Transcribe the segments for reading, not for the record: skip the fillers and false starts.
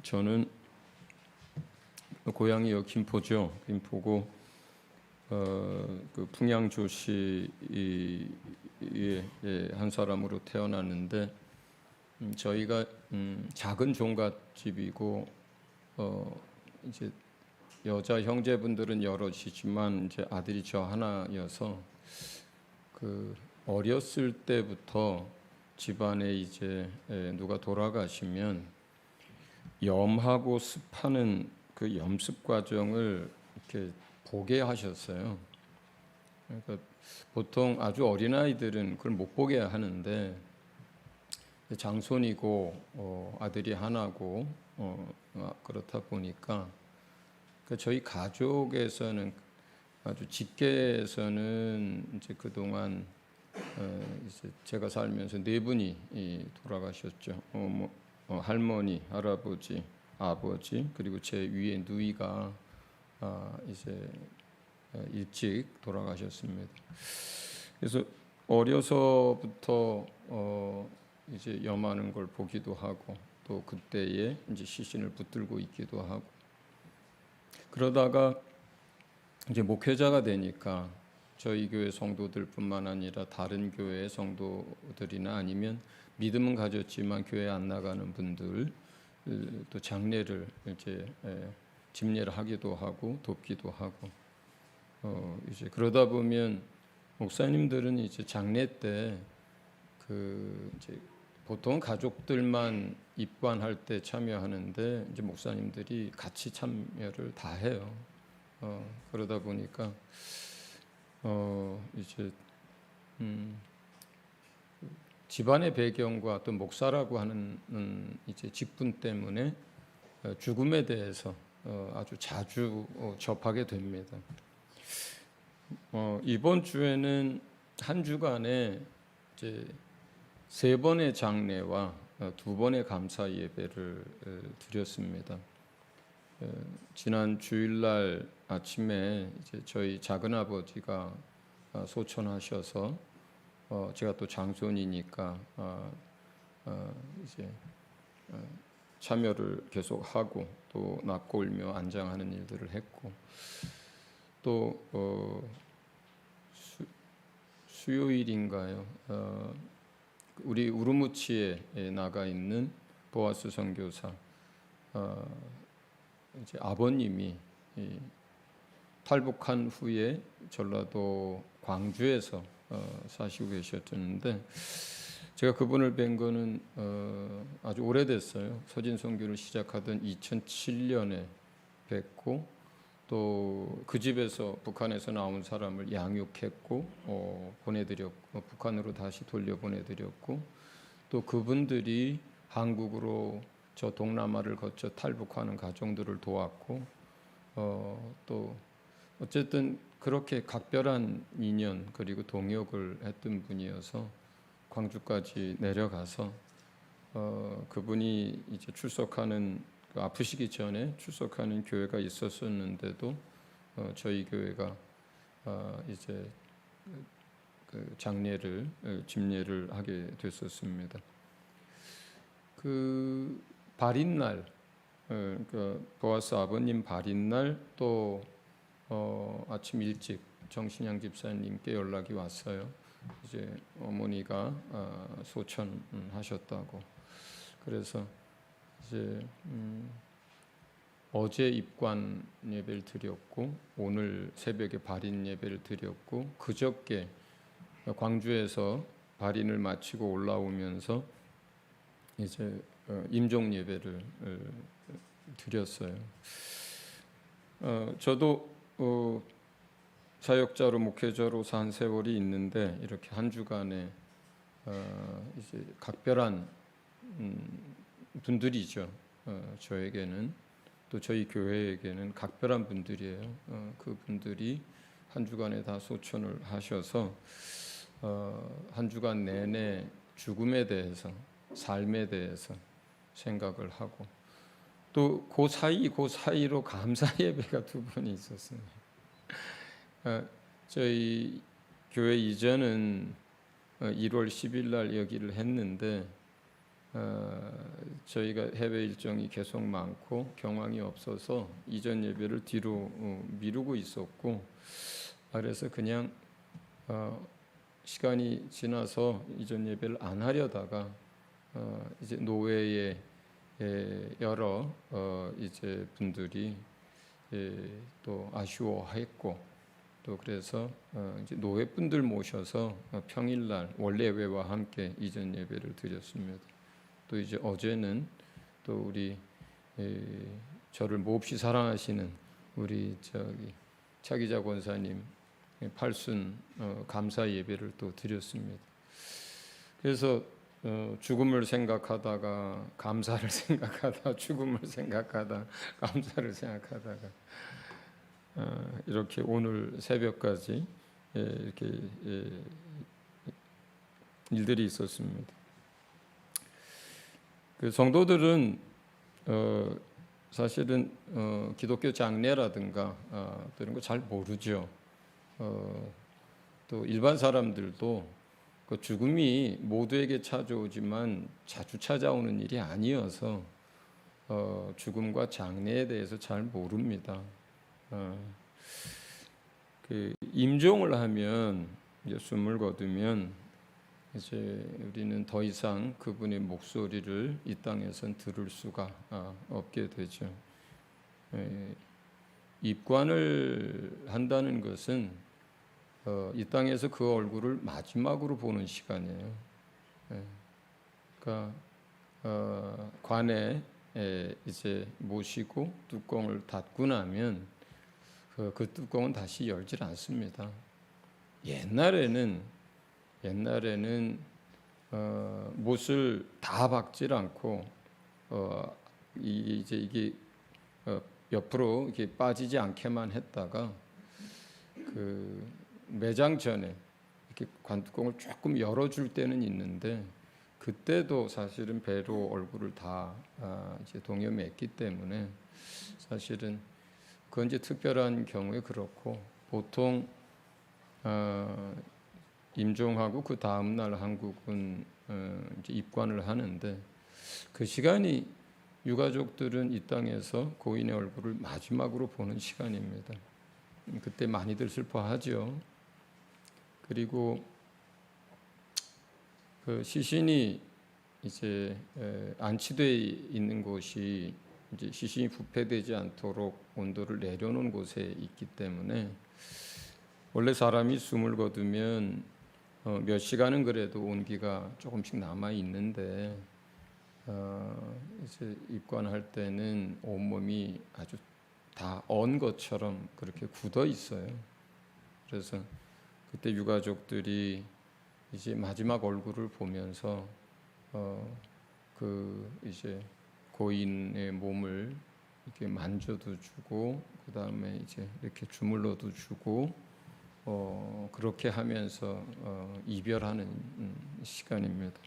저는 고향이 여기 김포죠. 김포고 그 풍양조시의 한 사람으로 태어났는데 저희가 작은 종갓집이고 이제 여자 형제분들은 여럿이지만 이제 아들이 저 하나여서 그 어렸을 때부터 집안에 이제 누가 돌아가시면 염하고 습하는 그 염습 과정을 이렇게 보게 하셨어요. 그러니까 보통 아주 어린 아이들은 그걸 못 보게 하는데 장손이고 아들이 하나고 그렇다 보니까 저희 가족에서는 아주 직계에서는 이제 그동안 이제 제가 살면서 네 분이 돌아가셨죠. 할머니, 할아버지, 아버지 그리고 제 위에 누이가 이제 일찍 돌아가셨습니다. 그래서 어려서부터 이제 염하는 걸 보기도 하고 또 그때에 이제 시신을 붙들고 있기도 하고 그러다가 이제 목회자가 되니까 저희 교회 성도들뿐만 아니라 다른 교회의 성도들이나 아니면 믿음은 가졌지만 교회 안 나가는 분들 또 장례를 이제 집례를 하기도 하고 돕기도 하고 이제 그러다 보면 목사님들은 이제 장례 때 그 이제 보통 가족들만 입관할 때 참여하는데 이제 목사님들이 같이 참여를 다 해요. 그러다 보니까 이제 집안의 배경과 또 목사라고 하는 이제 직분 때문에 죽음에 대해서 아주 자주 접하게 됩니다. 이번 주에는 한 주간에 이제 3번의 장례와 2번의 감사 예배를 드렸습니다. 지난 주일날 아침에 이제 저희 작은 아버지가 소천하셔서 제가 또 장손이니까 이제 참여를 계속 하고 또 낫고 울며 안장하는 일들을 했고 또 수요일인가요? 우리 우르무치에 나가 있는 보아스 선교사 이제 아버님이 탈북한 후에 전라도 광주에서 사시고 계셨는데 제가 그분을 뵌 거는 아주 오래됐어요. 서진 선교를 시작하던 2007년에 뵙고 또 그 집에서 북한에서 나온 사람을 양육했고 보내드렸고 북한으로 다시 돌려보내드렸고 또 그분들이 한국으로 저 동남아를 거쳐 탈북하는 가정들을 도왔고 또 어쨌든 그렇게 각별한 인연 그리고 동역을 했던 분이어서 광주까지 내려가서 그분이 이제 출석하는 아프시기 전에 출석하는 교회가 있었었는데도 저희 교회가 이제 그 장례를 집례를 하게 됐었습니다. 그 발인날 그 보아스 아버님 발인날 또 아침 일찍 정신양 집사님께 연락이 왔어요. 이제 어머니가 소천하셨다고. 그래서 이제 어제 입관 예배를 드렸고 오늘 새벽에 발인 예배를 드렸고 그저께 광주에서 발인을 마치고 올라오면서 이제 임종 예배를 드렸어요. 저도 사역자로 목회자로 산 세월이 있는데 이렇게 한 주간에 이제 각별한 분들이죠. 저에게는 또 저희 교회에게는 각별한 분들이에요. 그분들이 한 주간에 다 소천을 하셔서 한 주간 내내 죽음에 대해서 삶에 대해서 생각을 하고 또 그 사이로 감사 예배가 2번이 있었어요. 저희 교회 이전은 1월 10일 날 여기를 했는데 저희가 해외 일정이 계속 많고 경황이 없어서 이전 예배를 뒤로 미루고 있었고, 그래서 그냥 시간이 지나서 이전 예배를 안 하려다가 이제 노회에 여러 이제 분들이 또 아쉬워했고, 또 그래서 이제 노회 분들 모셔서 평일날 원래 예배와 함께 이전 예배를 드렸습니다. 또 이제 어제는 또 우리 저를 몹시 사랑하시는 우리 차기자 권사님 팔순 감사 예배를 또 드렸습니다. 그래서 죽음을 생각하다가 감사를 생각하다, 죽음을 생각하다 감사를 생각하다가 이렇게 오늘 새벽까지 이렇게 일들이 있었습니다. 그 성도들은 사실은 기독교 장례라든가 또 이런 거 잘 모르죠. 또 일반 사람들도 그 죽음이 모두에게 찾아오지만 자주 찾아오는 일이 아니어서 죽음과 장례에 대해서 잘 모릅니다. 그 임종을 하면, 이제 숨을 거두면 이제 우리는 더 이상 그분의 목소리를 이 땅에선 들을 수가 없게 되죠. 입관을 한다는 것은 이 땅에서 그 얼굴을 마지막으로 보는 시간이에요. 그러니까 관에 이제 모시고 뚜껑을 닫고 나면 그 뚜껑은 다시 열질 않습니다. 옛날에는 못을 다 박질 않고 이게 옆으로 이렇게 빠지지 않게만 했다가 그 매장 전에 이렇게 관뚜껑을 조금 열어줄 때는 있는데, 그때도 사실은 배로 얼굴을 다 이제 동여맸기 때문에 사실은 그건 이제 특별한 경우에 그렇고, 보통 임종하고 그 다음 날 한국은 이제 입관을 하는데, 그 시간이 유가족들은 이 땅에서 고인의 얼굴을 마지막으로 보는 시간입니다. 그때 많이들 슬퍼하죠. 그리고 그 시신이 이제 안치돼 있는 곳이 이제 시신이 부패되지 않도록 온도를 내려놓은 곳에 있기 때문에, 원래 사람이 숨을 거두면 몇 시간은 그래도 온기가 조금씩 남아 있는데 이제 입관할 때는 온몸이 아주 다 언 것처럼 그렇게 굳어 있어요. 그래서 그때 유가족들이 이제 마지막 얼굴을 보면서 그 이제 고인의 몸을 이렇게 만져도 주고, 그 다음에 이제 이렇게 주물러도 주고, 그렇게 하면서 이별하는 시간입니다.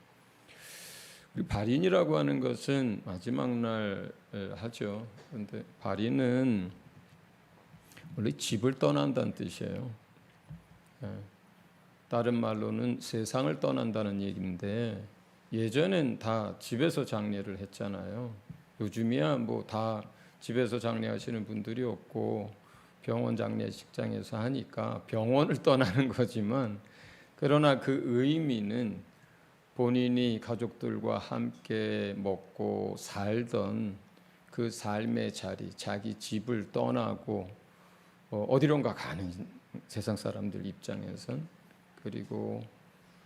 발인이라고 하는 것은 마지막 날 하죠. 그런데 발인은 원래 집을 떠난다는 뜻이에요. 다른 말로는 세상을 떠난다는 얘기인데, 예전엔 다 집에서 장례를 했잖아요. 요즘이야 뭐 다 집에서 장례하시는 분들이 없고 병원 장례식장에서 하니까 병원을 떠나는 거지만, 그러나 그 의미는 본인이 가족들과 함께 먹고 살던 그 삶의 자리, 자기 집을 떠나고 어디론가 가는 세상 사람들 입장에선, 그리고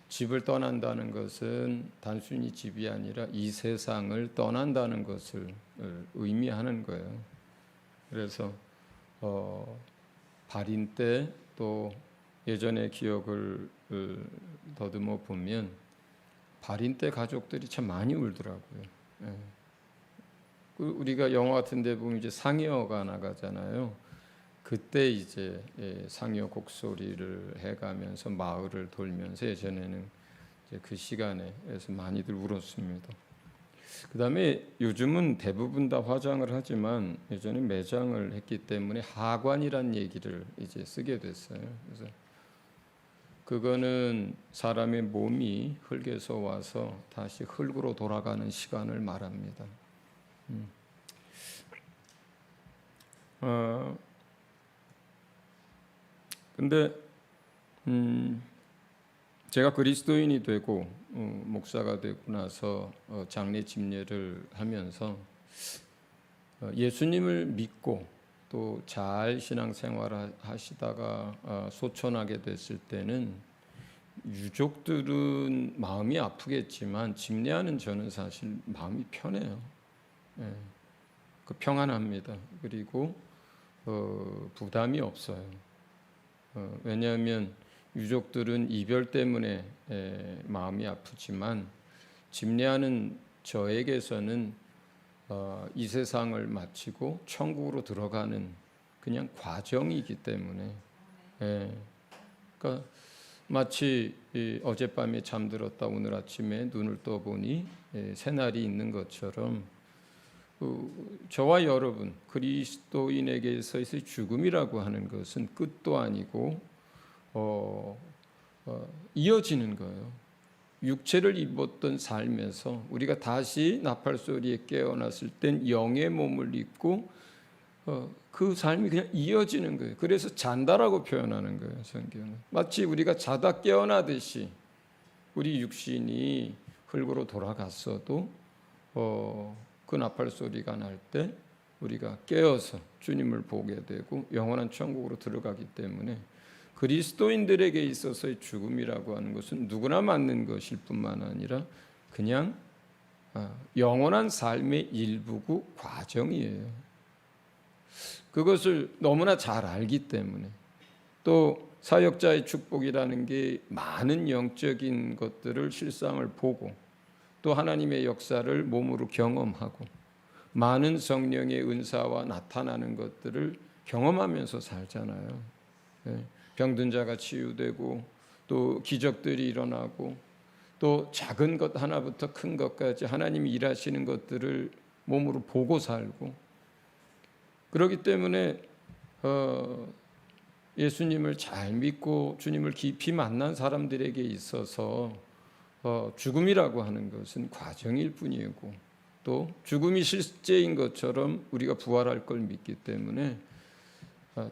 집을 떠난다는 것은 단순히 집이 아니라 이 세상을 떠난다는 것을 의미하는 거예요. 그래서 발인 때 또 예전의 기억을 더듬어 보면 발인 때 가족들이 참 많이 울더라고요. 우리가 영화 같은 데 보면 이제 상여가 나가잖아요. 그때 이제 상여 곡소리를 해가면서 마을을 돌면서 예전에는 이제 그 시간에서 많이들 울었습니다. 그다음에 요즘은 대부분 다 화장을 하지만 예전에 매장을 했기 때문에 하관이란 얘기를 이제 쓰게 됐어요. 그래서 그거는 사람의 몸이 흙에서 와서 다시 흙으로 돌아가는 시간을 말합니다. 근데 제가 그리스도인이 되고 목사가 되고 나서 장례 집례를 하면서 예수님을 믿고 또 잘 신앙생활을 하시다가 소천하게 됐을 때는 유족들은 마음이 아프겠지만 집례하는 저는 사실 마음이 편해요. 예, 그 평안합니다. 그리고 부담이 없어요. 왜냐하면 유족들은 이별 때문에 마음이 아프지만 집례하는 저에게서는 이 세상을 마치고 천국으로 들어가는 그냥 과정이기 때문에 그러니까 마치 어젯밤에 잠들었다 오늘 아침에 눈을 떠보니 새날이 있는 것처럼 저와 여러분 그리스도인에게서의 죽음이라고 하는 것은 끝도 아니고 이어지는 거예요. 육체를 입었던 삶에서 우리가 다시 나팔 소리에 깨어났을 땐 영의 몸을 입고 그 삶이 그냥 이어지는 거예요. 그래서 잔다라고 표현하는 거예요. 성경은 마치 우리가 자다 깨어나듯이 우리 육신이 흙으로 돌아갔어도 그 나팔 소리가 날 때 우리가 깨어서 주님을 보게 되고 영원한 천국으로 들어가기 때문에 그리스도인들에게 있어서의 죽음이라고 하는 것은 누구나 맞는 것일 뿐만 아니라 그냥 영원한 삶의 일부고 과정이에요. 그것을 너무나 잘 알기 때문에 또 사역자의 축복이라는 게 많은 영적인 것들을 실상을 보고 또 하나님의 역사를 몸으로 경험하고 많은 성령의 은사와 나타나는 것들을 경험하면서 살잖아요. 병든 자가 치유되고 또 기적들이 일어나고 또 작은 것 하나부터 큰 것까지 하나님이 일하시는 것들을 몸으로 보고 살고 그렇기 때문에 예수님을 잘 믿고 주님을 깊이 만난 사람들에게 있어서 죽음이라고 하는 것은 과정일 뿐이고 또 죽음이 실제인 것처럼 우리가 부활할 걸 믿기 때문에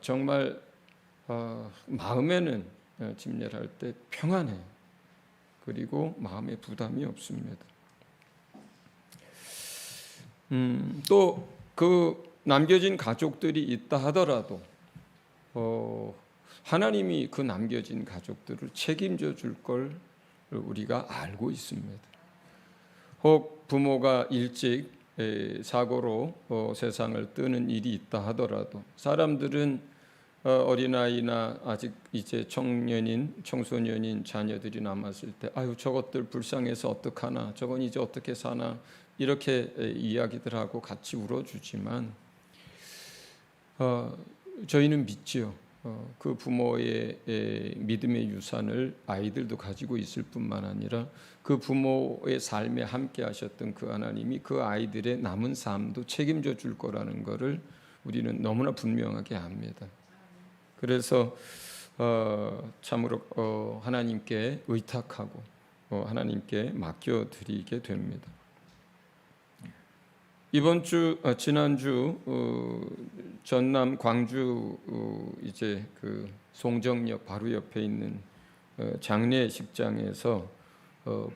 정말 마음에는 집례를 할 때 평안해요. 그리고 마음에 부담이 없습니다. 또 그 남겨진 가족들이 있다 하더라도 하나님이 그 남겨진 가족들을 책임져 줄 걸 우리가 알고 있습니다. 혹 부모가 일찍 사고로 세상을 뜨는 일이 있다 하더라도 사람들은 어린아이나 아직 이제 청년인 청소년인 자녀들이 남았을 때 아유 저것들 불쌍해서 어떡하나 저건 이제 어떻게 사나 이렇게 이야기들하고 같이 울어주지만 저희는 믿지요. 그 부모의 믿음의 유산을 아이들도 가지고 있을 뿐만 아니라 그 부모의 삶에 함께 하셨던 그 하나님이 그 아이들의 남은 삶도 책임져 줄 거라는 것을 우리는 너무나 분명하게 압니다. 그래서 참으로 하나님께 의탁하고 하나님께 맡겨드리게 됩니다. 이번 주 지난주 전남 광주 이제 그 송정역 바로 옆에 있는 장례식장에서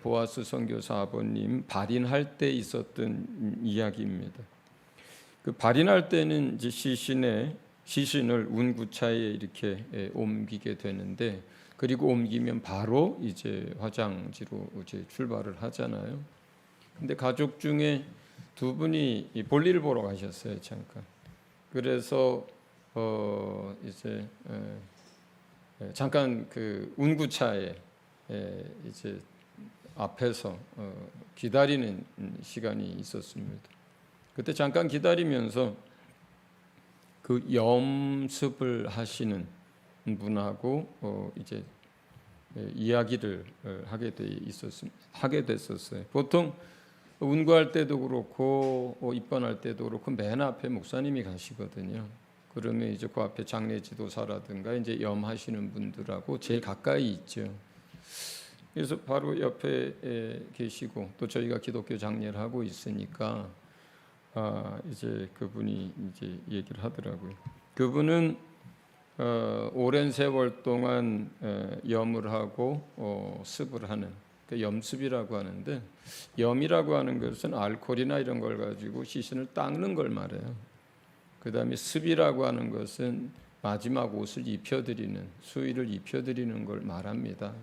보아스 선교사 아버님 발인할 때 있었던 이야기입니다. 그 발인할 때는 이제 시신을 운구차에 이렇게 옮기게 되는데 그리고 옮기면 바로 이제 화장지로 이제 출발을 하잖아요. 근데 가족 중에 두 분이 볼일을 보러 가셨어요. 잠깐. 그래서 이제 잠깐 그 운구차에 이제 앞에서 기다리는 시간이 있었습니다. 그때 잠깐 기다리면서 그 염습을 하시는 분하고 이제 이야기를 하게 됐었어요. 보통 운구할 때도 그렇고 입번할 때도 그렇고 맨 앞에 목사님이 가시거든요. 그러면 이제 그 앞에 장례 지도사라든가 이제 염하시는 분들하고 제일 가까이 있죠. 그래서 바로 옆에 계시고 또 저희가 기독교 장례를 하고 있으니까 이제 그분이 이제 얘기를 하더라고요. 그분은 오랜 세월 동안 염을 하고 습을 하는 염습이라고 하는데, 염이라고 하는 것은 알코올이나 이런 걸 가지고 시신을 닦는 걸 말해요. 그 다음에 습이라고 하는 것은 마지막 옷을 입혀드리는, 수의를 입혀드리는 걸 말합니다.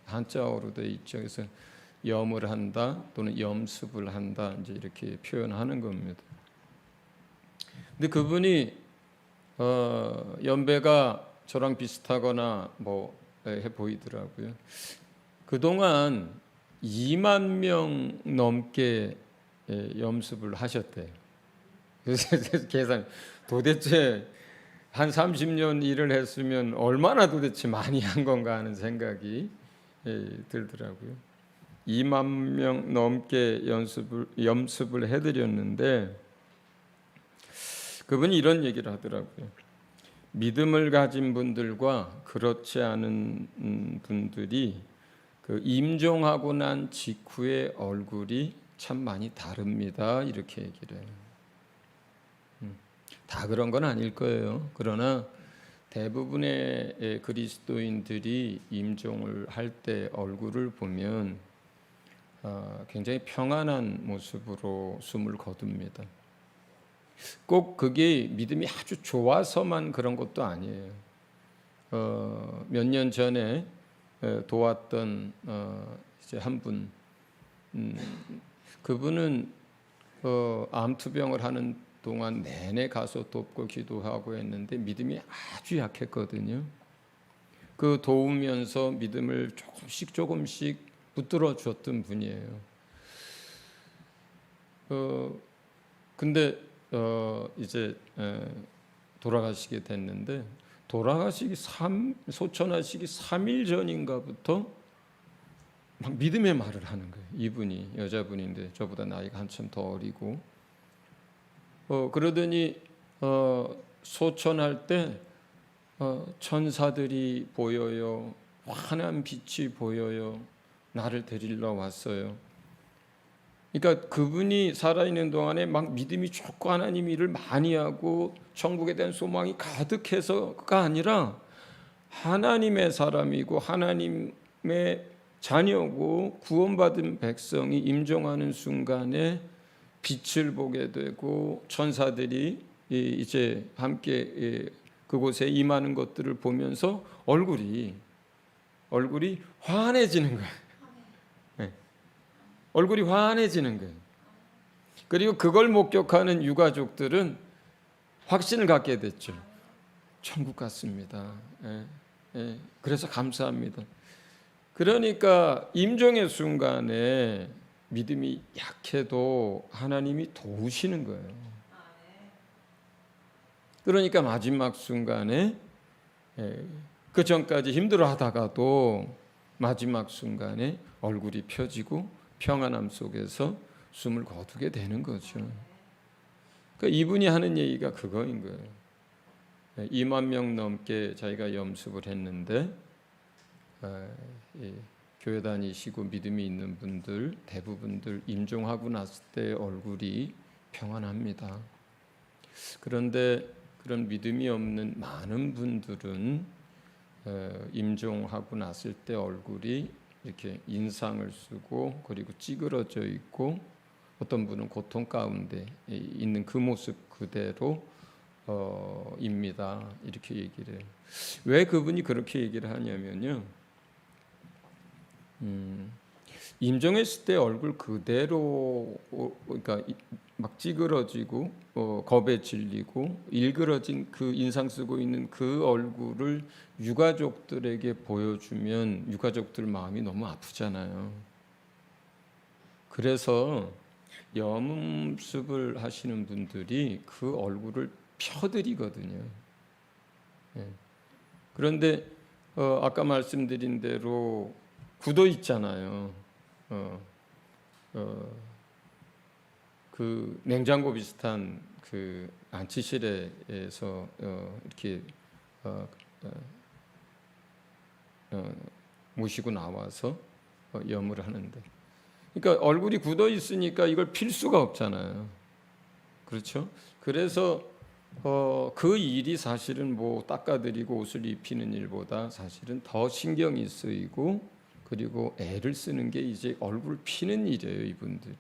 한자어로 되어 있죠. 그래서 염을 한다 또는 염습을 한다 이제 이렇게 표현하는 겁니다. 근데 그분이 연배가 저랑 비슷하거나 뭐 해 보이더라고요. 그동안 2만 명 넘게 염습을 하셨대요. 그래서 계산 도대체 한 30년 일을 했으면 얼마나 도대체 많이 한 건가 하는 생각이 들더라고요. 2만 명 넘게 염습을 해드렸는데 그분이 이런 얘기를 하더라고요. 믿음을 가진 분들과 그렇지 않은 분들이 그 임종하고 난 직후의 얼굴이 참 많이 다릅니다. 이렇게 얘기를 해요. 다 그런 건 아닐 거예요. 그러나 대부분의 그리스도인들이 임종을 할 때 얼굴을 보면 굉장히 평안한 모습으로 숨을 거둡니다. 꼭 그게 믿음이 아주 좋아서만 그런 것도 아니에요. 몇 년 전에 도왔던 이제 한 분, 그분은 암투병을 하는 동안 내내 가서 돕고 기도하고 했는데 믿음이 아주 약했거든요. 그 도우면서 믿음을 조금씩 붙들어 줬던 분이에요. 근데 이제 돌아가시게 됐는데 소천하시기 3일 전인가부터 막 믿음의 말을 하는 거예요. 이분이 여자분인데 저보다 나이가 한참 더 어리고 그러더니 소천할 때 천사들이 보여요. 환한 빛이 보여요. 나를 데리러 왔어요. 그러니까 그분이 살아있는 동안에 막 믿음이 좋고 하나님 일을 많이 하고 천국에 대한 소망이 가득해서가 아니라 하나님의 사람이고 하나님의 자녀고 구원받은 백성이 임종하는 순간에 빛을 보게 되고 천사들이 이제 함께 그곳에 임하는 것들을 보면서 얼굴이 환해지는 거예요. 네. 얼굴이 환해지는 거예요. 그리고 그걸 목격하는 유가족들은 확신을 갖게 됐죠. 천국 같습니다. 그래서 감사합니다. 그러니까 임종의 순간에 믿음이 약해도 하나님이 도우시는 거예요. 그러니까 마지막 순간에 그 전까지 힘들어하다가도 마지막 순간에 얼굴이 펴지고 평안함 속에서 숨을 거두게 되는 거죠. 그러니까 이분이 하는 얘기가 그거인 거예요. 2만 명 넘게 자기가 염습을 했는데 교회 다니시고 믿음이 있는 분들 대부분들 임종하고 났을 때 얼굴이 평안합니다. 그런데 그런 믿음이 없는 많은 분들은 임종하고 났을 때 얼굴이 이렇게 인상을 쓰고 그리고 찌그러져 있고 어떤 분은 고통 가운데 있는 그 모습 그대로 입니다. 이렇게 얘기를 해요. 왜 그분이 그렇게 얘기를 하냐면요. 임종했을 때 얼굴 그대로 그러니까 막 찌그러지고 겁에 질리고 일그러진 그 인상 쓰고 있는 그 얼굴을 유가족들에게 보여주면 유가족들 마음이 너무 아프잖아요. 그래서 염습을 하시는 분들이 그 얼굴을 펴드리거든요. 그런데 아까 말씀드린 대로 굳어 있잖아요. 그 냉장고 비슷한 그 안치실에서 이렇게 모시고 나와서 염을 하는데, 그러니까 얼굴이 굳어 있으니까 이걸 필 수가 없잖아요. 그렇죠? 그래서 그 일이 사실은 뭐 닦아드리고 옷을 입히는 일보다 사실은 더 신경이 쓰이고, 그리고 애를 쓰는 게 이제 얼굴 피는 일이에요, 이분들이.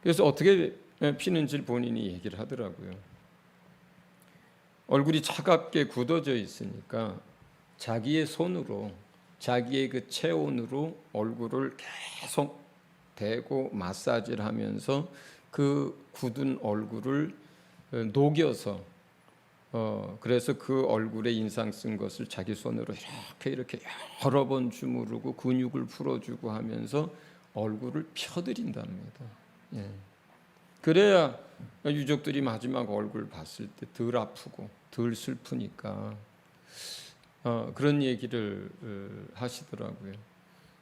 그래서 어떻게 피는지 본인이 얘기를 하더라고요. 얼굴이 차갑게 굳어져 있으니까 자기의 손으로, 자기의 그 체온으로 얼굴을 계속 대고 마사지를 하면서 그 굳은 얼굴을 녹여서, 그래서 그 얼굴에 인상 쓴 것을 자기 손으로 이렇게 여러 번 주무르고 근육을 풀어주고 하면서 얼굴을 펴드린답니다. 예. 그래야 유족들이 마지막 얼굴 봤을 때 덜 아프고 덜 슬프니까 그런 얘기를 하시더라고요.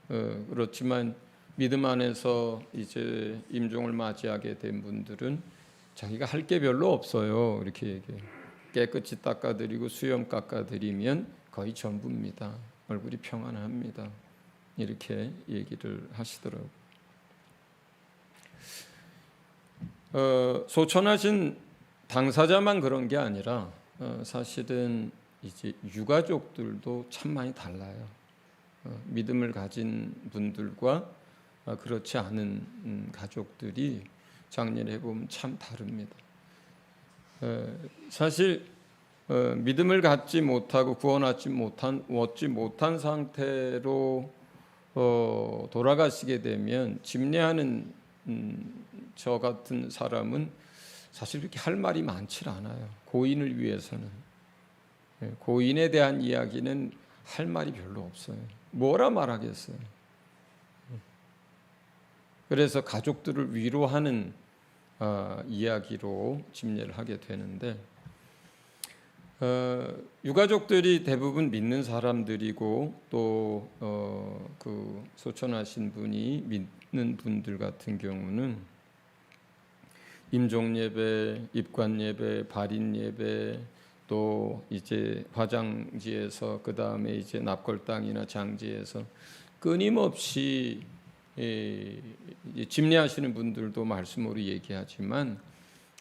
그렇지만 믿음 안에서 이제 임종을 맞이하게 된 분들은 자기가 할 게 별로 없어요. 이렇게 얘기해요. 깨끗이 닦아드리고 수염 깎아드리면 거의 전부입니다. 얼굴이 평안합니다. 이렇게 얘기를 하시더라고요. 소천하신 당사자만 그런 게 아니라 사실은 이제 유가족들도 참 많이 달라요. 믿음을 가진 분들과 그렇지 않은 가족들이 장례를 해보면 참 다릅니다. 사실 믿음을 갖지 못하고 구원 얻지 못한 상태로 돌아가시게 되면 집례하는 저 같은 사람은 사실 그렇게 할 말이 많지 않아요. 고인을 위해서는. 고인에 대한 이야기는 할 말이 별로 없어요. 뭐라 말하겠어요. 그래서 가족들을 위로하는 이야기로 집례를 하게 되는데, 유가족들이 대부분 믿는 사람들이고 또 그 소천하신 분이 믿는 분들 같은 경우는 임종 예배, 입관 예배, 발인 예배, 또 이제 화장지에서 그 다음에 이제 납골당이나 장지에서 끊임없이 집례하시는 분들도 말씀으로 얘기하지만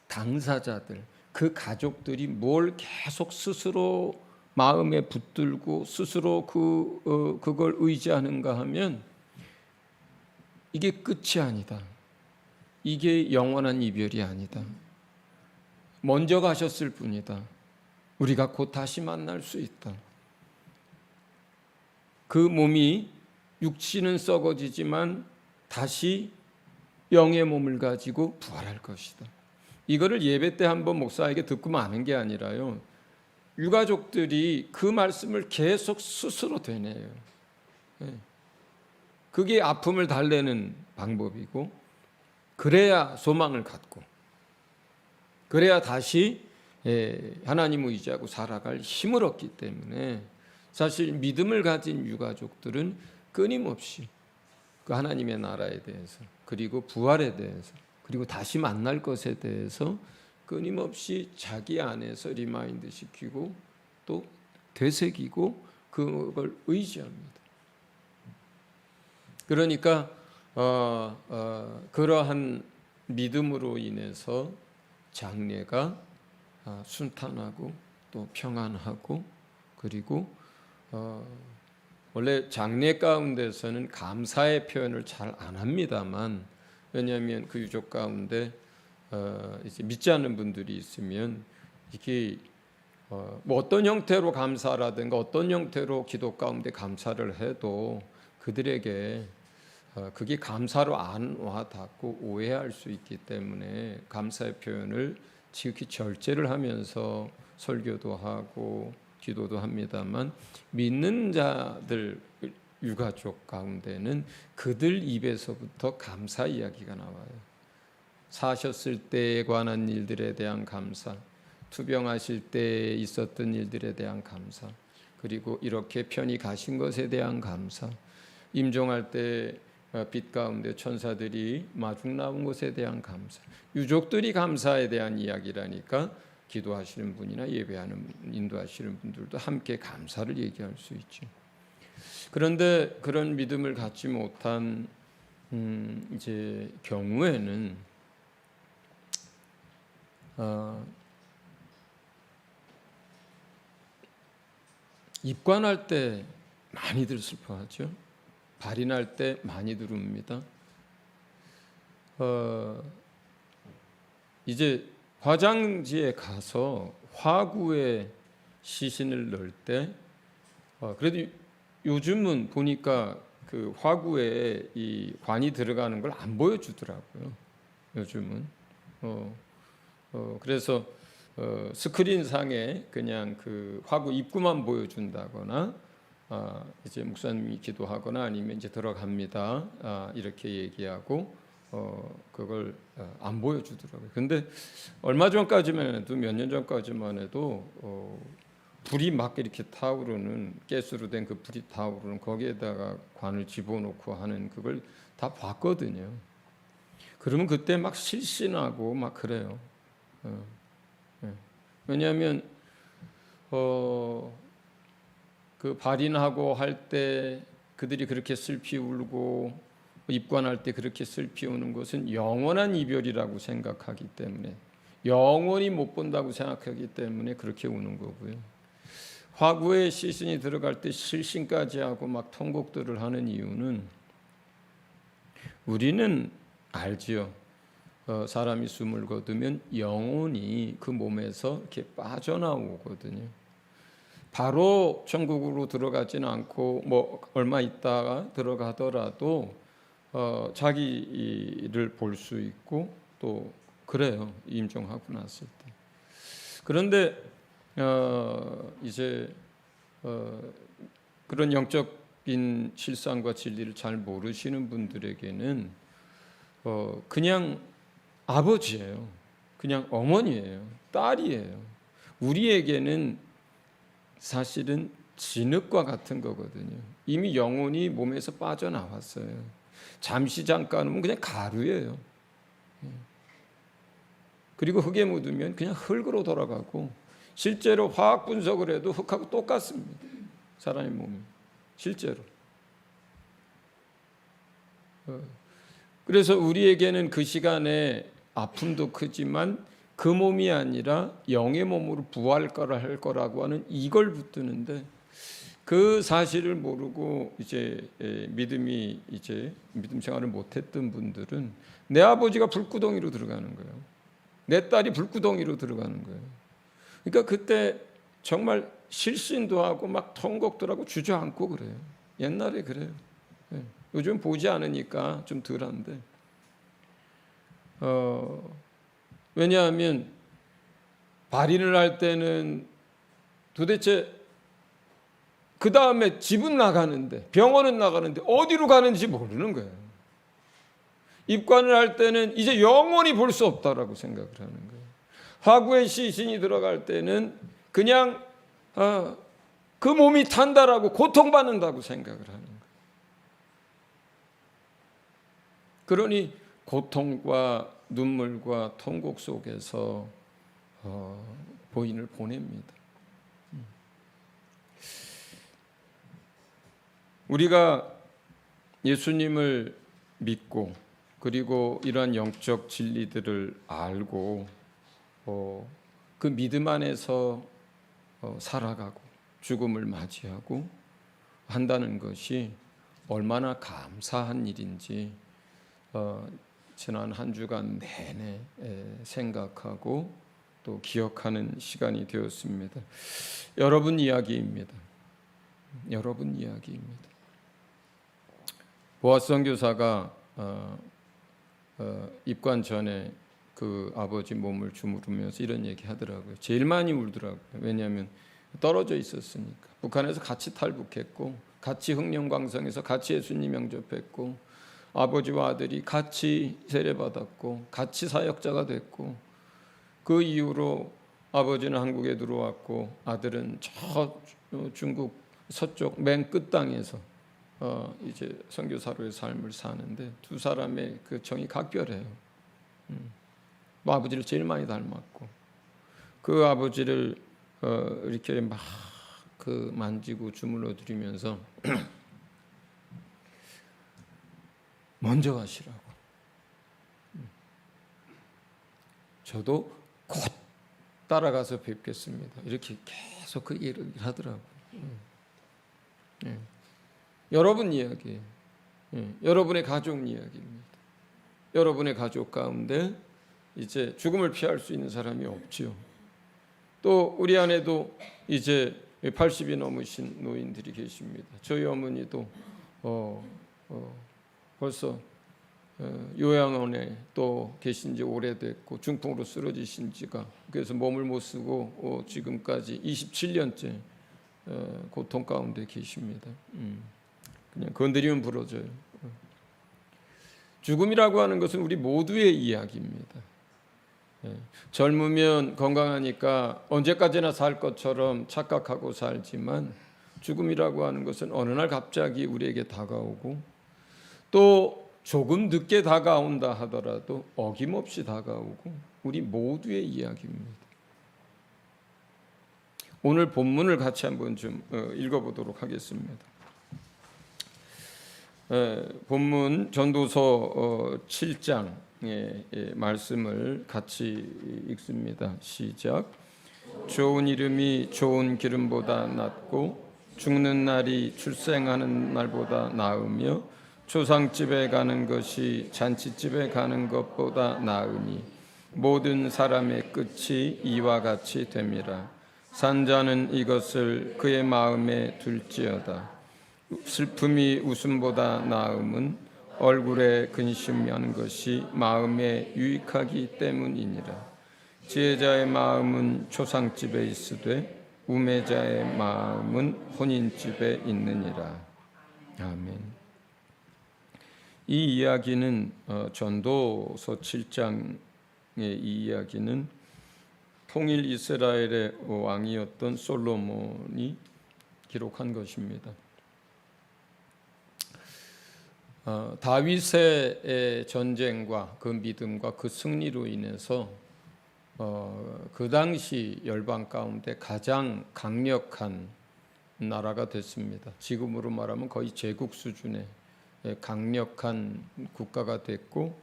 당사자들, 그 가족들이 뭘 계속 스스로 마음에 붙들고 스스로 그걸 의지하는가 하면 이게 끝이 아니다. 이게 영원한 이별이 아니다. 먼저 가셨을 뿐이다. 우리가 곧 다시 만날 수 있다. 그 몸이 육신은 썩어지지만 다시 영의 몸을 가지고 부활할 것이다. 이거를 예배 때 한번 목사에게 듣고 마는 게 아니라요, 유가족들이 그 말씀을 계속 스스로 되뇌요. 그게 아픔을 달래는 방법이고, 그래야 소망을 갖고, 그래야 다시 하나님을 의지하고 살아갈 힘을 얻기 때문에 사실 믿음을 가진 유가족들은 끊임없이 그 하나님의 나라에 대해서, 그리고 부활에 대해서, 그리고 다시 만날 것에 대해서 끊임없이 자기 안에서 리마인드 시키고 또 되새기고 그걸 의지합니다. 그러니까 그러한 믿음으로 인해서 장례가 순탄하고 또 평안하고, 그리고 원래 장례 가운데서는 감사의 표현을 잘 안 합니다만, 왜냐하면 그 유족 가운데 이제 믿지 않는 분들이 있으면 이게 뭐 어떤 형태로 감사라든가 어떤 형태로 기도 가운데 감사를 해도 그들에게 그게 감사로 안 와닿고 오해할 수 있기 때문에 감사의 표현을 지극히 절제를 하면서 설교도 하고 기도도 합니다만, 믿는 자들 유가족 가운데는 그들 입에서부터 감사 이야기가 나와요. 사셨을 때에 관한 일들에 대한 감사, 투병하실 때 있었던 일들에 대한 감사, 그리고 이렇게 편히 가신 것에 대한 감사, 임종할 때 빛 가운데 천사들이 마중 나온 것에 대한 감사, 유족들이 감사에 대한 이야기라니까 기도하시는 분이나 예배하는 인도하시는 분들도 함께 감사를 얘기할 수 있죠. 그런데 그런 믿음을 갖지 못한 이제 경우에는 입관할 때 많이들 슬퍼하죠. 발인할 때 많이들 웁니다. 이제 화장지에 가서 화구에 시신을 넣을 때 그래도 요즘은 보니까 그 화구에 이 관이 들어가는 걸 안 보여주더라고요. 요즘은 그래서 스크린상에 그냥 그 화구 입구만 보여준다거나 이제 목사님이 기도하거나 아니면 이제 들어갑니다. 이렇게 얘기하고 그걸 안 보여주더라고요. 근데 얼마 전까지만 해도 몇 년 전까지만 해도 불이 막 이렇게 타오르는 가스로 된 그 불이 타오르는 거기에다가 관을 집어넣고 하는 그걸 다 봤거든요. 그러면 그때 막 실신하고 막 그래요. 왜냐하면 그 발인하고 할 때 그들이 그렇게 슬피 울고 입관할 때 그렇게 슬피 우는 것은 영원한 이별이라고 생각하기 때문에, 영원히 못 본다고 생각하기 때문에 그렇게 우는 거고요. 화구에 시신이 들어갈 때 실신까지 하고 막 통곡들을 하는 이유는 우리는 알지요. 사람이 숨을 거두면 영혼이 그 몸에서 이렇게 빠져나오거든요. 바로 천국으로 들어가지는 않고 뭐 얼마 있다가 들어가더라도 자기를 볼 수 있고 또 그래요. 임종하고 났을 때. 그런데 이제 그런 영적인 실상과 진리를 잘 모르시는 분들에게는 그냥 아버지예요. 그냥 어머니예요. 딸이에요. 우리에게는 사실은 진흙과 같은 거거든요. 이미 영혼이 몸에서 빠져나왔어요. 잠깐은 그냥 가루예요. 그리고 흙에 묻으면 그냥 흙으로 돌아가고, 실제로 화학 분석을 해도 흙하고 똑같습니다. 사람의 몸이 실제로. 그래서 우리에게는 그 시간에 아픔도 크지만 그 몸이 아니라 영의 몸으로 부활할 거라고 하는 이걸 붙드는데, 그 사실을 모르고 이제 믿음 생활을 못했던 분들은 내 아버지가 불구덩이로 들어가는 거예요. 내 딸이 불구덩이로 들어가는 거예요. 그러니까 그때 정말 실신도 하고 막 통곡도 하고 주저앉고 그래요. 옛날에 그래요. 요즘 보지 않으니까 좀 덜한데. 왜냐하면 발인을 할 때는 도대체 그 다음에 집은 나가는데, 병원은 나가는데 어디로 가는지 모르는 거예요. 입관을 할 때는 이제 영원히 볼 수 없다라고 생각을 하는 거예요. 화구에 시신이 들어갈 때는 그냥 그 몸이 탄다라고, 고통받는다고 생각을 하는 거예요. 그러니 고통과 눈물과 통곡 속에서 보인을 보냅니다. 우리가 예수님을 믿고 그리고 이러한 영적 진리들을 알고 그 믿음 안에서 살아가고 죽음을 맞이하고 한다는 것이 얼마나 감사한 일인지 지난 한 주간 내내 생각하고 또 기억하는 시간이 되었습니다. 여러분 이야기입니다. 여러분 이야기입니다. 보아스 선교사가 입관 전에 그 아버지 몸을 주무르면서 이런 얘기 하더라고요. 제일 많이 울더라고요. 왜냐하면 떨어져 있었으니까. 북한에서 같이 탈북했고 같이 흑령광성에서 같이 예수님 영접했고 아버지와 아들이 같이 세례받았고 같이 사역자가 됐고, 그 이후로 아버지는 한국에 들어왔고 아들은 저 중국 서쪽 맨 끝 땅에서 이제 선교사로의 삶을 사는데 두 사람의 그 정이 각별해요. 뭐 아버지를 제일 많이 닮았고 그 아버지를 이렇게 막 그 만지고 주물러 드리면서 먼저 가시라고. 저도 곧 따라가서 뵙겠습니다. 이렇게 계속 그 얘기를 하더라고요. 여러분 이야기, 여러분의 가족 이야기입니다. 여러분의 가족 가운데 이제 죽음을 피할 수 있는 사람이 없죠. 또 우리 안에도 이제 80이 넘으신 노인들이 계십니다. 저희 어머니도 벌써 요양원에 또 계신 지 오래됐고 중풍으로 쓰러지신 지가 그래서 몸을 못 쓰고 지금까지 27년째 고통 가운데 계십니다. 그냥 건드리면 부러져요. 죽음이라고 하는 것은 우리 모두의 이야기입니다. 젊으면 건강하니까 언제까지나 살 것처럼 착각하고 살지만 죽음이라고 하는 것은 어느 날 갑자기 우리에게 다가오고 또 조금 늦게 다가온다 하더라도 어김없이 다가오고 우리 모두의 이야기입니다. 오늘 본문을 같이 한번 좀 읽어보도록 하겠습니다. 본문 전도서 7장의 말씀을 같이 읽습니다. 시작. 좋은 이름이 좋은 기름보다 낫고 죽는 날이 출생하는 날보다 나으며 초상집에 가는 것이 잔치집에 가는 것보다 나으니 모든 사람의 끝이 이와 같이 됨이라. 산자는 이것을 그의 마음에 둘지어다. 슬픔이 웃음보다 나음은 얼굴에 근심하는 것이 마음에 유익하기 때문이니라. 지혜자의 마음은 초상집에 있으되 우매자의 마음은 혼인집에 있느니라. 아멘. 이 이야기는 전도서 7장의 이 이야기는 통일 이스라엘의 왕이었던 솔로몬이 기록한 것입니다. 다윗의 전쟁과 그 믿음과 그 승리로 인해서 그 당시 열방 가운데 가장 강력한 나라가 됐습니다. 지금으로 말하면 거의 제국 수준의 강력한 국가가 됐고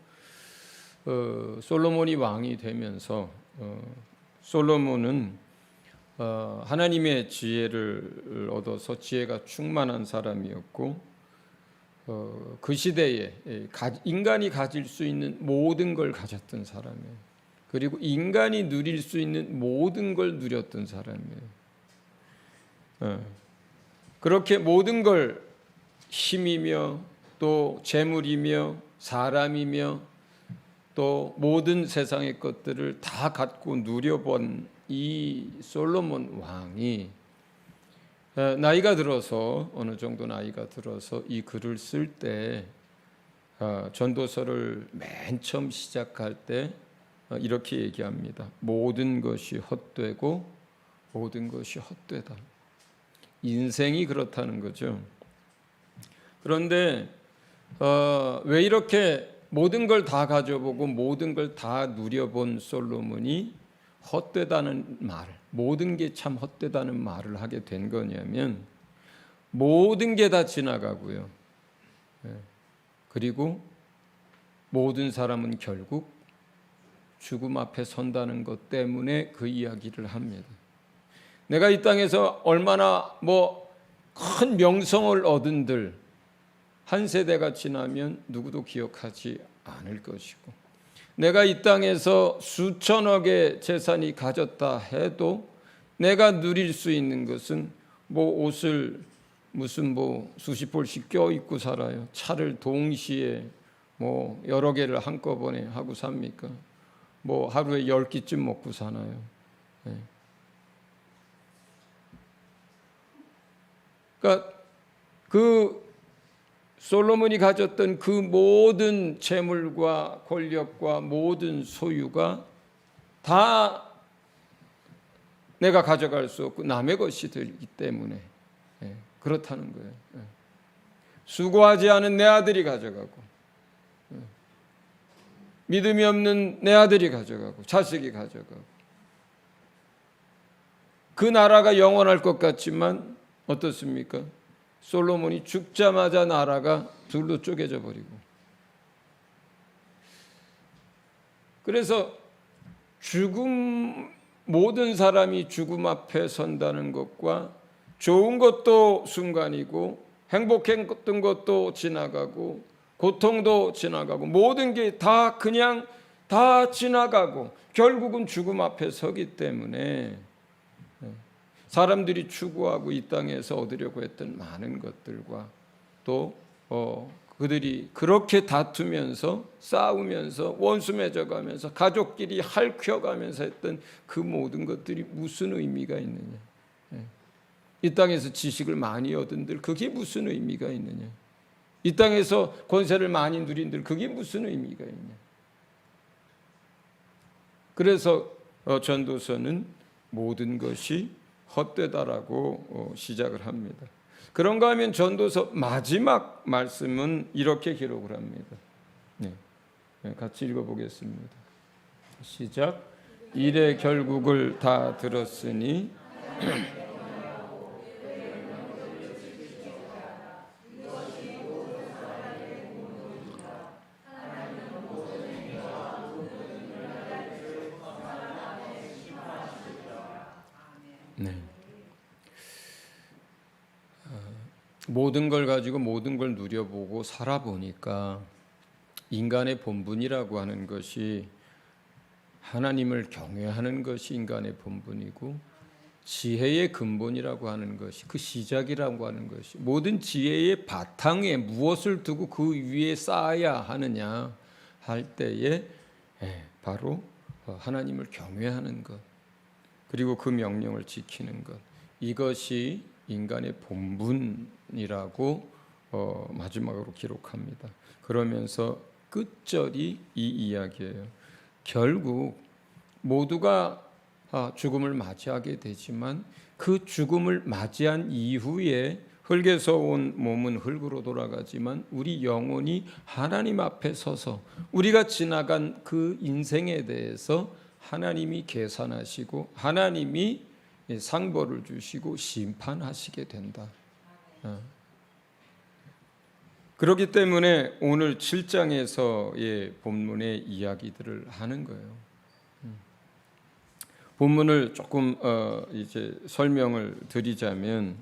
솔로몬이 왕이 되면서 솔로몬은 하나님의 지혜를 얻어서 지혜가 충만한 사람이었고 그 시대에 인간이 가질 수 있는 모든 걸 가졌던 사람이에요. 그리고 인간이 누릴 수 있는 모든 걸 누렸던 사람이에요. 그렇게 모든 걸 힘이며 또 재물이며 사람이며 또 모든 세상의 것들을 다 갖고 누려본 이 솔로몬 왕이 나이가 들어서 어느 정도 나이가 들어서 이 글을 쓸 때 전도서를 맨 처음 시작할 때 이렇게 얘기합니다. 모든 것이 헛되고 모든 것이 헛되다. 인생이 그렇다는 거죠. 그런데 왜 이렇게 모든 걸 다 가져보고 모든 걸 다 누려본 솔로몬이 헛되다는 말, 모든 게 참 헛되다는 말을 하게 된 거냐면 모든 게 다 지나가고요. 그리고 모든 사람은 결국 죽음 앞에 선다는 것 때문에 그 이야기를 합니다. 내가 이 땅에서 얼마나 큰 명성을 얻은들 한 세대가 지나면 누구도 기억하지 않을 것이고 내가 이 땅에서 수천억의 재산이 가졌다 해도 내가 누릴 수 있는 것은 옷을 무슨 수십 벌씩 껴입고 살아요. 차를 동시에 여러 개를 한꺼번에 하고 삽니까? 하루에 10끼쯤 먹고 사나요? 네. 그러니까 그 솔로몬이 가졌던 그 모든 재물과 권력과 모든 소유가 다 내가 가져갈 수 없고 남의 것이 되기 때문에 그렇다는 거예요. 수고하지 않은 내 아들이 가져가고, 믿음이 없는 내 아들이 가져가고, 자식이 가져가고, 그 나라가 영원할 것 같지만 어떻습니까? 솔로몬이 죽자마자 나라가 둘로 쪼개져 버리고. 그래서 모든 사람이 죽음 앞에 선다는 것과 좋은 것도 순간이고 행복했던 것도 지나가고 고통도 지나가고 모든 게 다 그냥 다 지나가고 결국은 죽음 앞에 서기 때문에 사람들이 추구하고 이 땅에서 얻으려고 했던 많은 것들과 또 그들이 그렇게 다투면서 싸우면서 원수 맺어가면서 가족끼리 핥혀가면서 했던 그 모든 것들이 무슨 의미가 있느냐. 이 땅에서 지식을 많이 얻은들 그게 무슨 의미가 있느냐. 이 땅에서 권세를 많이 누린들 그게 무슨 의미가 있냐. 그래서 전도서는 모든 것이 헛되다라고 시작을 합니다. 그런가 하면 전도서 마지막 말씀은 이렇게 기록을 합니다. 같이 읽어보겠습니다. 시작. 일의 결국을 다 들었으니 모든 걸 가지고 모든 걸 누려보고 살아보니까 인간의 본분이라고 하는 것이 하나님을 경외하는 것이 인간의 본분이고 지혜의 근본이라고 하는 것이 그 시작이라고 하는 것이 모든 지혜의 바탕에 무엇을 두고 그 위에 쌓아야 하느냐 할 때에 바로 하나님을 경외하는 것 그리고 그 명령을 지키는 것 이것이 인간의 본분이라고 마지막으로 기록합니다. 그러면서 끝절이 이 이야기예요. 결국 모두가 죽음을 맞이하게 되지만 그 죽음을 맞이한 이후에 흙에서 온 몸은 흙으로 돌아가지만 우리 영혼이 하나님 앞에 서서 우리가 지나간 그 인생에 대해서 하나님이 계산하시고 하나님이 상벌을 주시고 심판하시게 된다. 그렇기 때문에 오늘 7장에서의 본문의 이야기들을 하는 거예요. 본문을 조금 이제 설명을 드리자면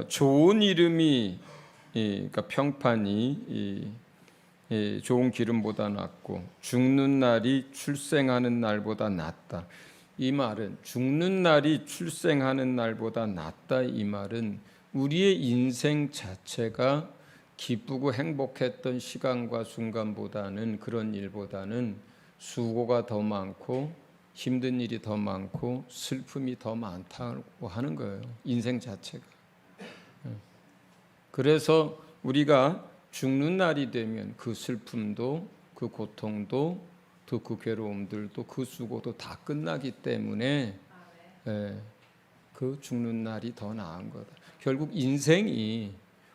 좋은 이름이 그러니까 평판이 좋은 기름보다 낫고 죽는 날이 출생하는 날보다 낫다. 이 말은 죽는 날이 출생하는 날보다 낫다. 이 말은 우리의 인생 자체가 기쁘고 행복했던 시간과 순간보다는 그런 일보다는 수고가 더 많고 힘든 일이 더 많고 슬픔이 더 많다고 하는 거예요. 인생 자체가. 그래서 우리가 죽는 날이 되면 그 슬픔도 그 고통도 또 그 괴로움들도 그 수고도 다 끝나기 때문에 그 죽는 날이 더 나은 거다. 결국 인생이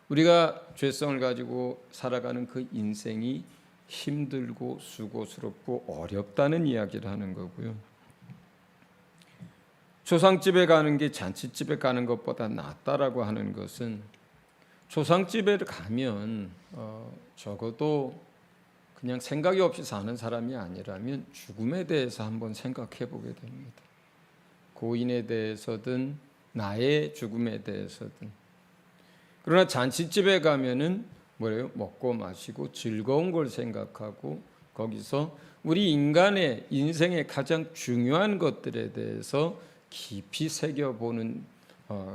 우리가 죄성을 가지고 살아가는 그 인생이 힘들고 수고스럽고 어렵다는 이야기를 하는 거고요. 초상집에 가는 게 잔치집에 가는 것보다 낫다라고 하는 것은 초상집에 가면 적어도 그냥 생각이 없이 사는 사람이 아니라면 죽음에 대해서 한번 생각해 보게 됩니다. 고인에 대해서든 나의 죽음에 대해서든. 그러나 잔치집에 가면은 뭐래요? 먹고 마시고 즐거운 걸 생각하고 거기서 우리 인간의 인생의 가장 중요한 것들에 대해서 깊이 새겨보는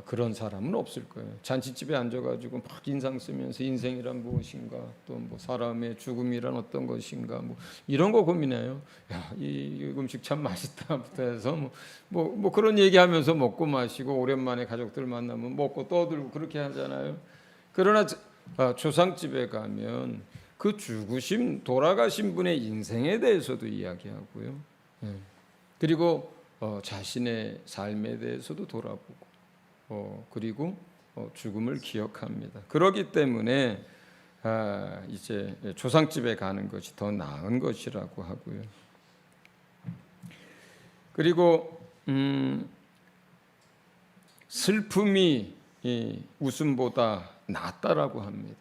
그런 사람은 없을 거예요. 잔치집에 앉아가지고 막 인상 쓰면서 인생이란 무엇인가, 또 뭐 사람의 죽음이란 어떤 것인가, 뭐 이런 거 고민해요. 야, 이 음식 참 맛있다부터 해서 뭐 그런 얘기하면서 먹고 마시고 오랜만에 가족들 만나면 먹고 떠들고 그렇게 하잖아요. 그러나 초상집에 가면 그 죽으신 돌아가신 분의 인생에 대해서도 이야기하고요. 그리고 자신의 삶에 대해서도 돌아보고 그리고 죽음을 기억합니다. 그렇기 때문에 이제 조상집에 가는 것이 더 나은 것이라고 하고요. 그리고 슬픔이 웃음보다 낫다라고 합니다.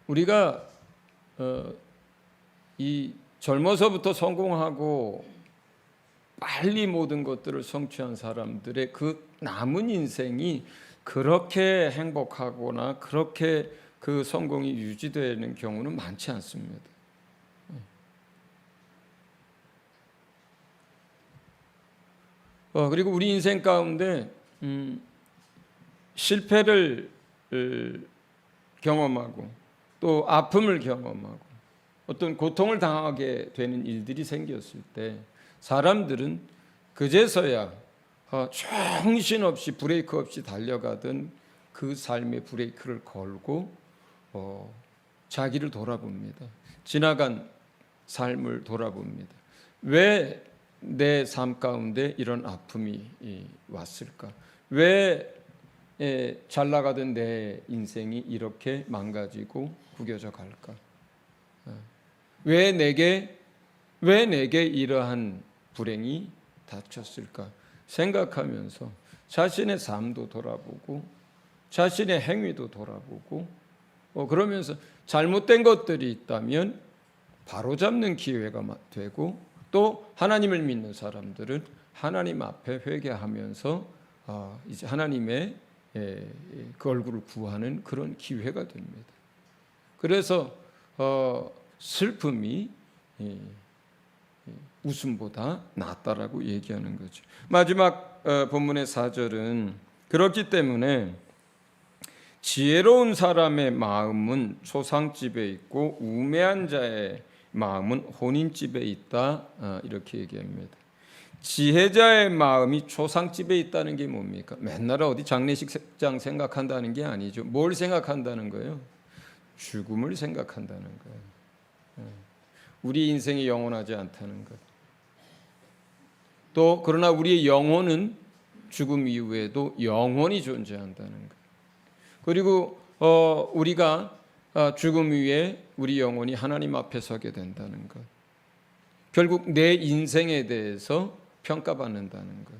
우리가 이 젊어서부터 성공하고 빨리 모든 것들을 성취한 사람들의 그 남은 인생이 그렇게 행복하거나 그렇게 그 성공이 유지되는 경우는 많지 않습니다. 그리고 우리 인생 가운데 실패를 경험하고 또 아픔을 경험하고 어떤 고통을 당하게 되는 일들이 생겼을 때 사람들은 그제서야 정신없이 브레이크 없이 달려가던 그 삶의 브레이크를 걸고 자기를 돌아봅니다. 지나간 삶을 돌아봅니다. 왜 내 삶 가운데 이런 아픔이 왔을까? 왜 잘 나가던 내 인생이 이렇게 망가지고 구겨져 갈까? 왜 내게 이러한 불행이 닥쳤을까? 생각하면서 자신의 삶도 돌아보고 자신의 행위도 돌아보고 그러면서 잘못된 것들이 있다면 바로잡는 기회가 되고 또 하나님을 믿는 사람들은 하나님 앞에 회개하면서 이제 하나님의 그 얼굴을 구하는 그런 기회가 됩니다. 그래서 슬픔이 웃음보다 낫다라고 얘기하는 거죠. 마지막 본문의 4절은 그렇기 때문에 지혜로운 사람의 마음은 초상집에 있고 우매한 자의 마음은 혼인집에 있다, 이렇게 얘기합니다. 지혜자의 마음이 초상집에 있다는 게 뭡니까? 맨날 어디 장례식장 생각한다는 게 아니죠. 뭘 생각한다는 거예요? 죽음을 생각한다는 거예요. 우리 인생이 영원하지 않다는 것. 또 그러나 우리의 영혼은 죽음 이후에도 영원히 존재한다는 것. 그리고 우리가 죽음 위에 우리 영혼이 하나님 앞에 서게 된다는 것. 결국 내 인생에 대해서 평가받는다는 것.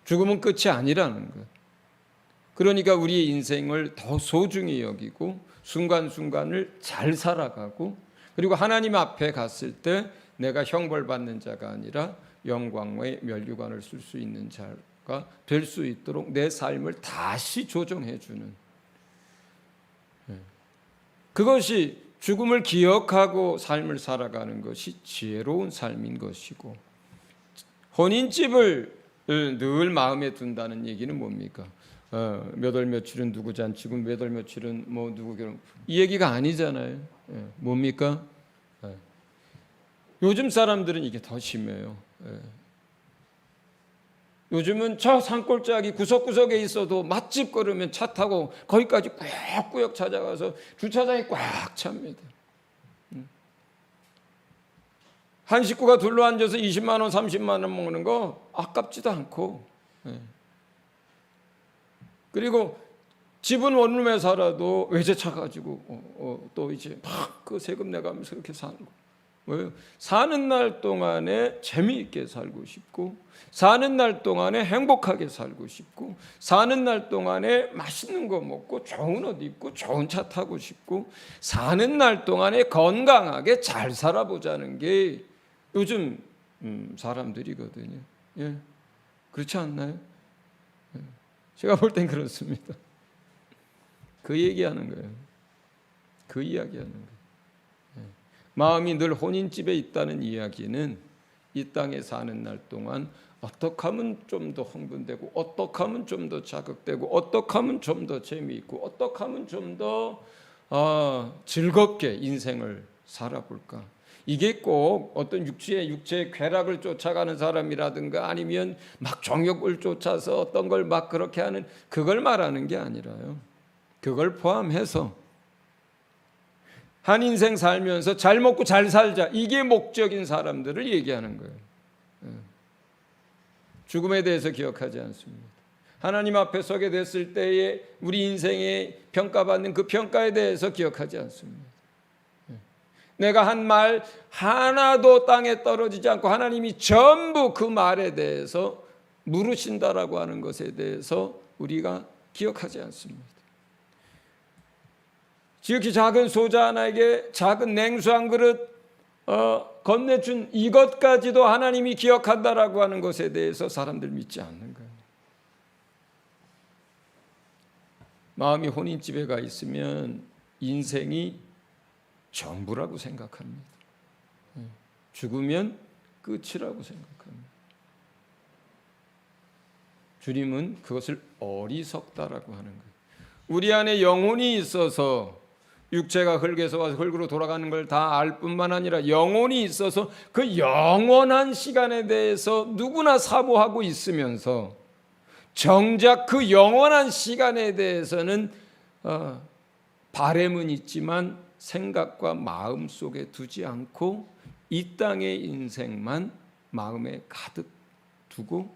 죽음은 끝이 아니라는 것. 그러니까 우리의 인생을 더 소중히 여기고 순간순간을 잘 살아가고 그리고 하나님 앞에 갔을 때 내가 형벌받는 자가 아니라 영광의 면류관을 쓸 수 있는 자가 될 수 있도록 내 삶을 다시 조정해 주는, 그것이 죽음을 기억하고 삶을 살아가는 것이 지혜로운 삶인 것이고, 혼인집을 늘 마음에 둔다는 얘기는 뭡니까? 몇 월 며칠은 누구 잔치고 몇 월 며칠은 뭐 누구 결혼, 이 얘기가 아니잖아요. 뭡니까? 요즘 사람들은 이게 더 심해요. 요즘은 저 산골짜기 구석구석에 있어도 맛집 걸으면 차 타고 거기까지 꾸역꾸역 찾아가서 주차장이 꽉 찹니다. 한 식구가 둘러앉아서 20만 원, 30만 원 먹는 거 아깝지도 않고, 그리고 집은 원룸에 살아도 외제차 가지고 또 이제 막 그 세금 내가면서 그렇게 사는 거. 왜요? 사는 날 동안에 재미있게 살고 싶고, 사는 날 동안에 행복하게 살고 싶고, 사는 날 동안에 맛있는 거 먹고 좋은 옷 입고 좋은 차 타고 싶고, 사는 날 동안에 건강하게 잘 살아보자는 게 요즘 사람들이거든요. 예, 그렇지 않나요? 제가 볼 땐 그렇습니다. 그 얘기하는 거예요. 그 이야기하는 거예요. 마음이 늘 혼인집에 있다는 이야기는 이 땅에 사는 날 동안 어떻게 하면 좀 더 흥분되고, 어떻게 하면 좀 더 자극되고, 어떻게 하면 좀 더 재미있고, 어떻게 하면 좀 더 즐겁게 인생을 살아볼까. 이게 꼭 어떤 육체의 쾌락을 쫓아가는 사람이라든가 아니면 막 정욕을 쫓아서 어떤 걸 막 그렇게 하는, 그걸 말하는 게 아니라요. 그걸 포함해서 한 인생 살면서 잘 먹고 잘 살자, 이게 목적인 사람들을 얘기하는 거예요. 죽음에 대해서 기억하지 않습니다. 하나님 앞에 서게 됐을 때에 우리 인생에 평가받는 그 평가에 대해서 기억하지 않습니다. 내가 한 말 하나도 땅에 떨어지지 않고 하나님이 전부 그 말에 대해서 물으신다라고 하는 것에 대해서 우리가 기억하지 않습니다. 지극히 작은 소자 하나에게 작은 냉수 한 그릇 건네준 이것까지도 하나님이 기억한다라고 하는 것에 대해서 사람들 믿지 않는 거예요. 마음이 혼인집에 가 있으면 인생이 전부라고 생각합니다. 죽으면 끝이라고 생각합니다. 주님은 그것을 어리석다라고 하는 거예요. 우리 안에 영혼이 있어서 육체가 흙에서 와서 흙으로 돌아가는 걸 다 알 뿐만 아니라 영혼이 있어서 그 영원한 시간에 대해서 누구나 사모하고 있으면서 정작 그 영원한 시간에 대해서는 바램은 있지만 생각과 마음 속에 두지 않고 이 땅의 인생만 마음에 가득 두고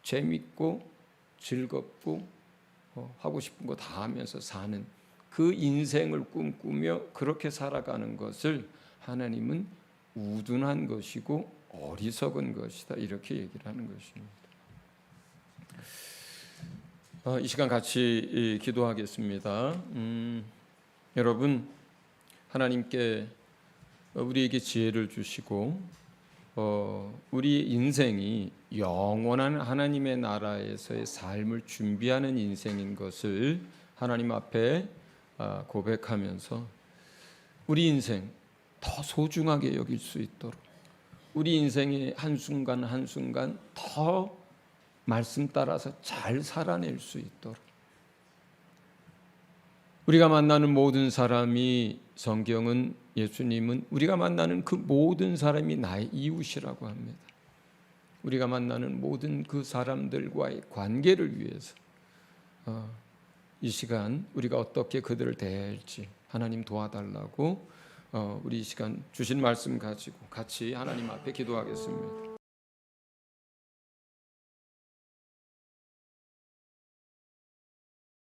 재밌고 즐겁고 하고 싶은 거 다 하면서 사는 그 인생을 꿈꾸며 그렇게 살아가는 것을 하나님은 우둔한 것이고 어리석은 것이다, 이렇게 얘기를 하는 것입니다. 이 시간 같이 기도하겠습니다. 여러분, 하나님께 우리에게 지혜를 주시고 우리 인생이 영원한 하나님의 나라에서의 삶을 준비하는 인생인 것을 하나님 앞에 고백하면서 우리 인생 더 소중하게 여길 수 있도록, 우리 인생의 한순간 한순간 더 말씀 따라서 잘 살아낼 수 있도록, 우리가 만나는 모든 사람이, 성경은, 예수님은 우리가 만나는 그 모든 사람이 나의 이웃이라고 합니다. 우리가 만나는 모든 그 사람들과의 관계를 위해서 이 시간 우리가 어떻게 그들을 대할지 하나님 도와달라고 우리 이 시간 주신 말씀 가지고 같이 하나님 앞에 기도하겠습니다.